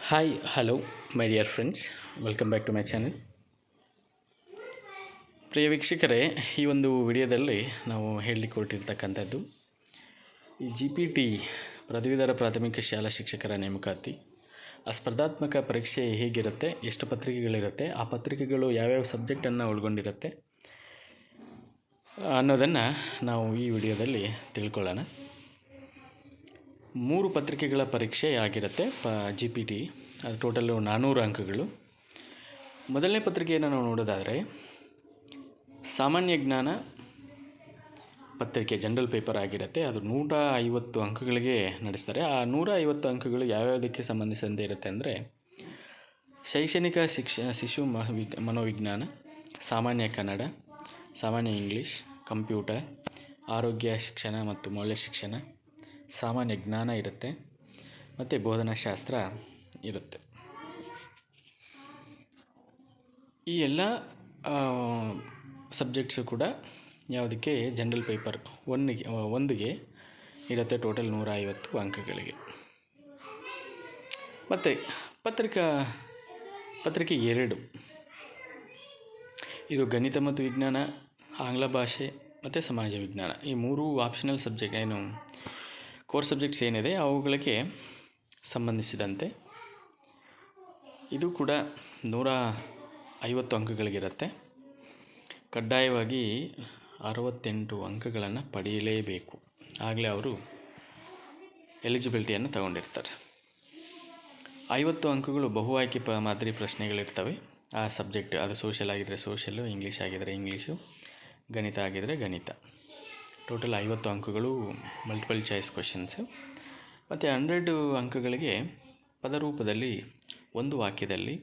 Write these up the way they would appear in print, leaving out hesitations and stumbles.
Hi hello my dear friends, welcome back to my channel. ಪ್ರಿಯ ವೀಕ್ಷಕರೇ, ಈ ಒಂದು ವಿಡಿಯೋದಲ್ಲಿ ನಾವು ಹೇಳಲಿಕ್ಕೆ ಹೊರಟಿರ್ತಕ್ಕಂಥದ್ದು ಈ GPT ಪದವೀಧರ ಪ್ರಾಥಮಿಕ ಶಾಲಾ ಶಿಕ್ಷಕರ ನೇಮಕಾತಿ. ಆ ಸ್ಪರ್ಧಾತ್ಮಕ ಪರೀಕ್ಷೆ ಹೇಗಿರುತ್ತೆ, ಎಷ್ಟು ಪತ್ರಿಕೆಗಳಿರುತ್ತೆ, ಆ ಪತ್ರಿಕೆಗಳು ಯಾವ್ಯಾವ ಸಬ್ಜೆಕ್ಟನ್ನು ಒಳಗೊಂಡಿರುತ್ತೆ ಅನ್ನೋದನ್ನು ನಾವು ಈ ವಿಡಿಯೋದಲ್ಲಿ ತಿಳ್ಕೊಳ್ಳೋಣ. 3 ಪತ್ರಿಕೆಗಳ ಪರೀಕ್ಷೆ ಆಗಿರುತ್ತೆ GPT. ಅದು ಟೋಟಲ್ಲು 400 ಅಂಕಗಳು. ಮೊದಲನೇ ಪತ್ರಿಕೆಯನ್ನು ನಾವು ನೋಡೋದಾದರೆ ಸಾಮಾನ್ಯ ಜ್ಞಾನ ಪತ್ರಿಕೆ ಜನರಲ್ ಪೇಪರ್ ಆಗಿರುತ್ತೆ. ಅದು 150 ಅಂಕಗಳಿಗೆ ನಡೆಸ್ತಾರೆ. ಆ 150 ಅಂಕಗಳು ಯಾವ್ಯಾವುದಕ್ಕೆ ಸಂಬಂಧಿಸಿದಂತೆ ಇರುತ್ತೆ ಅಂದರೆ ಶೈಕ್ಷಣಿಕ ಶಿಶು ಮನೋವಿಜ್ಞಾನ, ಸಾಮಾನ್ಯ ಕನ್ನಡ, ಸಾಮಾನ್ಯ ಇಂಗ್ಲೀಷ್, ಕಂಪ್ಯೂಟರ್, ಆರೋಗ್ಯ ಶಿಕ್ಷಣ ಮತ್ತು ಮೌಲ್ಯ ಶಿಕ್ಷಣ, ಸಾಮಾನ್ಯ ಜ್ಞಾನ ಇರುತ್ತೆ ಮತ್ತು ಬೋಧನಾಶಾಸ್ತ್ರ ಇರುತ್ತೆ. ಈ ಎಲ್ಲ ಸಬ್ಜೆಕ್ಟ್ಸು ಕೂಡ ಯಾವುದಕ್ಕೆ ಜನರಲ್ ಪೇಪರ್ ಒಂದಿಗೆ ಇರುತ್ತೆ, ಟೋಟಲ್ 150 ಅಂಕಗಳಿಗೆ. ಮತ್ತು ಪತ್ರಿಕೆ 2 ಇದು ಗಣಿತ ಮತ್ತು ವಿಜ್ಞಾನ, ಆಂಗ್ಲ ಭಾಷೆ ಮತ್ತು ಸಮಾಜ ವಿಜ್ಞಾನ. ಈ 3 ಆಪ್ಷನಲ್ ಸಬ್ಜೆಕ್ಟ್ ಏನು ಕೋರ್ ಸಬ್ಜೆಕ್ಟ್ಸ್ ಏನಿದೆ ಅವುಗಳಿಗೆ ಸಂಬಂಧಿಸಿದಂತೆ ಇದು ಕೂಡ 150 ಅಂಕಗಳಿಗಿರುತ್ತೆ. ಕಡ್ಡಾಯವಾಗಿ 68 ಅಂಕಗಳನ್ನು ಪಡೆಯಲೇಬೇಕು, ಆಗಲೇ ಅವರು ಎಲಿಜಿಬಿಲಿಟಿಯನ್ನು ತಗೊಂಡಿರ್ತಾರೆ. 50 ಅಂಕಗಳು ಬಹು ಆಯ್ಕೆ ಮಾದರಿ ಪ್ರಶ್ನೆಗಳಿರ್ತವೆ. ಆ ಸಬ್ಜೆಕ್ಟ್ ಅದು ಸೋಷಲ್ ಆಗಿದ್ದರೆ ಸೋಷಲ್ಲು, ಇಂಗ್ಲೀಷ್ ಆಗಿದ್ದರೆ ಇಂಗ್ಲೀಷು, ಗಣಿತ ಆಗಿದ್ದರೆ ಗಣಿತ. ಟೋಟಲ್ 50 ಅಂಕಗಳು ಮಲ್ಟಿಪಲ್ ಚಾಯ್ಸ್ ಕ್ವೆಶನ್ಸು. ಮತ್ತು 100 ಅಂಕಗಳಿಗೆ ಪದರೂಪದಲ್ಲಿ ಒಂದು ವಾಕ್ಯದಲ್ಲಿ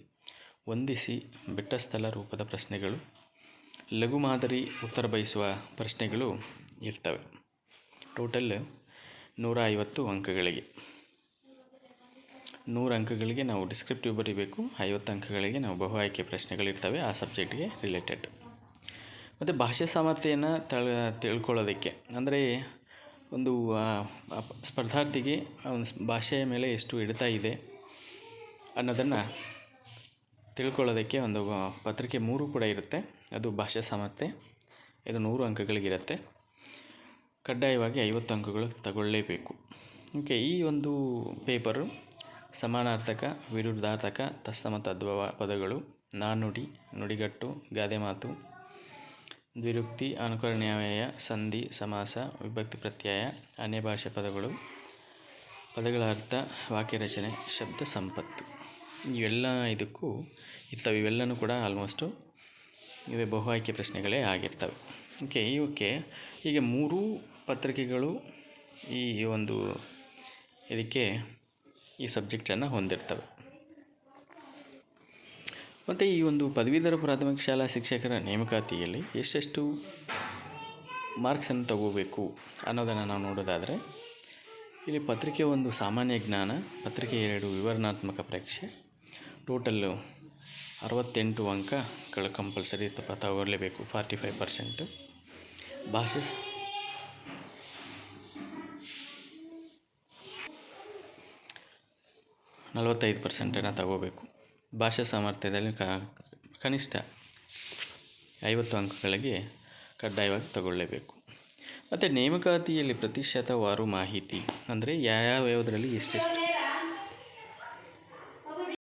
ಹೊಂದಿಸಿ ಬೆಟ್ಟ ಸ್ಥಳ ರೂಪದ ಪ್ರಶ್ನೆಗಳು, ಲಘು ಮಾದರಿ ಉತ್ತರ ಬಯಸುವ ಪ್ರಶ್ನೆಗಳು ಇರ್ತವೆ. ಟೋಟಲ್ 150 ಅಂಕಗಳಿಗೆ. 100 ಅಂಕಗಳಿಗೆ ನಾವು ಡಿಸ್ಕ್ರಿಪ್ಟಿವ್ ಬರೀಬೇಕು, 50 ಅಂಕಗಳಿಗೆ ನಾವು ಬಹು ಆಯ್ಕೆ ಪ್ರಶ್ನೆಗಳಿರ್ತವೆ ಆ ಸಬ್ಜೆಕ್ಟ್ಗೆ ರಿಲೇಟೆಡ್. ಮತ್ತು ಭಾಷೆ ಸಾಮರ್ಥ್ಯವನ್ನು ತಿಳ್ಕೊಳ್ಳೋದಕ್ಕೆ, ಅಂದರೆ ಒಂದು ಸ್ಪರ್ಧಾರ್ಥಿಗೆ ಒಂದು ಭಾಷೆಯ ಮೇಲೆ ಎಷ್ಟು ಹಿಡಿತ ಇದೆ ಅನ್ನೋದನ್ನು ತಿಳ್ಕೊಳ್ಳೋದಕ್ಕೆ ಒಂದು ಪತ್ರಿಕೆ 3 ಕೂಡ ಇರುತ್ತೆ. ಅದು ಭಾಷೆ ಸಾಮರ್ಥ್ಯ. ಇದು 100 ಅಂಕಗಳಿಗಿರುತ್ತೆ. ಕಡ್ಡಾಯವಾಗಿ 50 ಅಂಕಗಳು ತಗೊಳ್ಳೇಬೇಕು. ಓಕೆ, ಈ ಒಂದು ಪೇಪರು ಸಮಾನಾರ್ಥಕ, ವಿರುದ್ಧಾರ್ಥಕ, ತತ್ಸಮ ತದ್ಭವ ಪದಗಳು, ನಾಣ್ಣುಡಿ, ನುಡಿಗಟ್ಟು, ಗಾದೆ ಮಾತು, ದ್ವಿರುಕ್ತಿ, ಅನುಕರಣೀಯ, ಸಂಧಿ, ಸಮಾಸ, ವಿಭಕ್ತಿ ಪ್ರತ್ಯಯ, ಅನ್ಯ ಭಾಷೆ ಪದಗಳು, ಪದಗಳ ಅರ್ಥ, ವಾಕ್ಯ ರಚನೆ, ಶಬ್ದ ಸಂಪತ್ತು, ಇವೆಲ್ಲ ಇದಕ್ಕೂ ಇರ್ತವೆ. ಇವೆಲ್ಲವೂ ಕೂಡ ಆಲ್ಮೋಸ್ಟು ಇವೇ ಬಹು ಆಯ್ಕೆ ಪ್ರಶ್ನೆಗಳೇ ಆಗಿರ್ತವೆ. ಇವಕ್ಕೆ ಹೀಗೆ 3 ಪತ್ರಿಕೆಗಳು ಈ ಒಂದು ಇದಕ್ಕೆ ಈ ಸಬ್ಜೆಕ್ಟನ್ನು ಹೊಂದಿರ್ತವೆ. ಮತ್ತು ಈ ಒಂದು ಪದವೀಧರ ಪ್ರಾಥಮಿಕ ಶಾಲಾ ಶಿಕ್ಷಕರ ನೇಮಕಾತಿಯಲ್ಲಿ ಎಷ್ಟೆಷ್ಟು ಮಾರ್ಕ್ಸನ್ನು ತಗೋಬೇಕು ಅನ್ನೋದನ್ನು ನಾವು ನೋಡೋದಾದರೆ, ಇಲ್ಲಿ ಪತ್ರಿಕೆ 1 ಸಾಮಾನ್ಯ ಜ್ಞಾನ, ಪತ್ರಿಕೆ 2 ವಿವರಣಾತ್ಮಕ ಪರೀಕ್ಷೆ, ಟೋಟಲ್ಲು 68 ಅಂಕಗಳು ಕಂಪಲ್ಸರಿ ತಗೊಳ್ಳೇಬೇಕು, 45%. ಭಾಷೆ 45% ತಗೋಬೇಕು. ಭಾಷಾ ಸಾಮರ್ಥ್ಯದಲ್ಲಿ ಕನಿಷ್ಠ 50 ಅಂಕಗಳಿಗೆ ಕಡ್ಡಾಯವಾಗಿ ತಗೊಳ್ಳೇಬೇಕು. ಮತ್ತು ನೇಮಕಾತಿಯಲ್ಲಿ ಪ್ರತಿಶತವಾರು ಮಾಹಿತಿ, ಅಂದರೆ ಯಾವ್ಯಾವುದರಲ್ಲಿ ಎಷ್ಟೆಷ್ಟು